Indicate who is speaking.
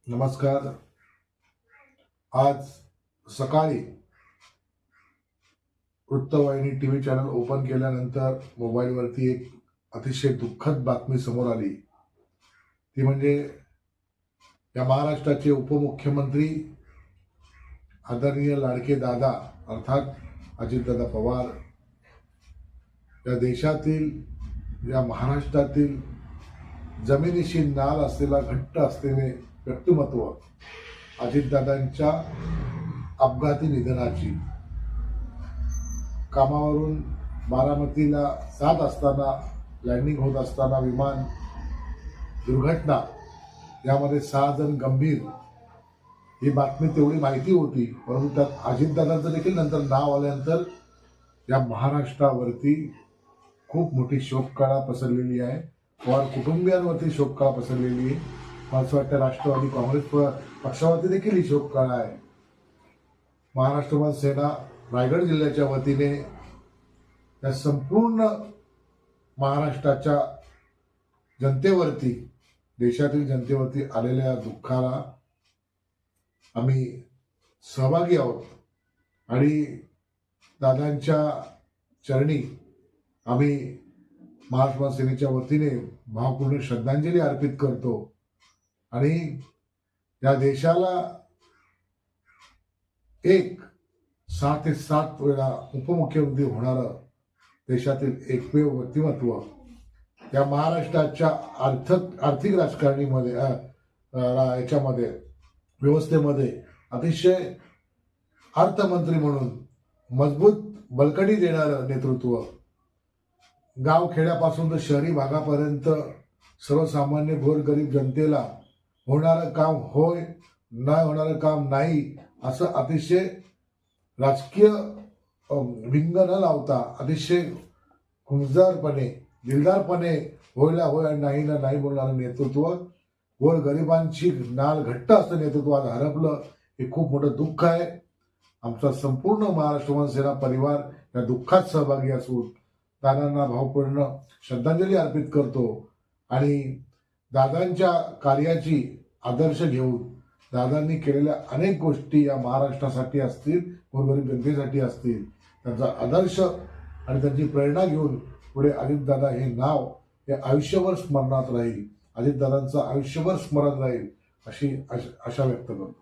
Speaker 1: नमस्कार. आज सकाळी वृत्तवाहिनी टीव्ही चॅनल ओपन केल्यानंतर मोबाईलवरती एक अतिशय दुःखद बातमी समोर आली. ती म्हणजे या महाराष्ट्राचे उपमुख्यमंत्री आदरणीय लाडके दादा अर्थात अजितदादा पवार, या देशातील या महाराष्ट्रातील जमिनीशी नाळ असलेला घट्ट असलेले व्यक्तिमत्व अजितदादांच्या अपघाती निधनाची, कामावरून बारामतीला जात असताना लँडिंग होत असताना विमान दुर्घटना, यामध्ये 6 जण गंभीर. ही बातमी तेवढी माहिती होती, परंतु त्यात अजितदादांचं देखील नंतर नाव आल्यानंतर या महाराष्ट्रावरती खूप मोठी शोककळा पसरलेली आहे. पवार कुटुंबियांवरती शोककळा पसरलेली आहे. मला असं वाटतं राष्ट्रवादी काँग्रेस पक्षावरती देखील ही शोककळा आहे. महाराष्ट्र सेना रायगड जिल्ह्याच्या वतीने या संपूर्ण महाराष्ट्राच्या जनतेवरती, देशातील जनतेवरती आलेल्या दुःखाला आम्ही सहभागी आहोत आणि दादांच्या चरणी आम्ही महाराष्ट्र सेनेच्या वतीने भावपूर्ण श्रद्धांजली अर्पित करतो आणि या देशाला एक 6 ते 7 वेळा उपमुख्यमंत्री होणारं देशातील एकमेव व्यक्तिमत्व या महाराष्ट्राच्या आर्थिक राजकारणीमध्ये याच्यामध्ये व्यवस्थेमध्ये अतिशय अर्थमंत्री म्हणून मजबूत बळकटी देणारं नेतृत्व, गाव खेड्यापासून तर शहरी भागापर्यंत सर्वसामान्य गोरगरीब जनतेला होणारं काम होय, नाही होणारं काम नाही असं अतिशय राजकीय भिंग न लावता अतिशय खुमजारपणे, दिलदारपणे होयला होय आणि नाही ना नाही बोलणारं नेतृत्व, गोरगरिबांची नाळ घट्ट असं नेतृत्व आज हरपलं. हे खूप मोठं दुःख आहे. आमचा संपूर्ण महाराष्ट्र सेना परिवार या दुःखात सहभागी असून दादांना भावपूर्ण श्रद्धांजली अर्पित करतो आणि दादांच्या कार्याची आदर्श घेऊन दादांनी केलेल्या अनेक गोष्टी या महाराष्ट्रासाठी असतील, गोरगरीब जनतेसाठी असतील, त्यांचा आदर्श आणि त्यांची प्रेरणा घेऊन पुढे अजितदादा हे नाव हे आयुष्यभर स्मरणात राहील, अजितदादांचं आयुष्यभर स्मरण राहील अशी आशा व्यक्त करतो.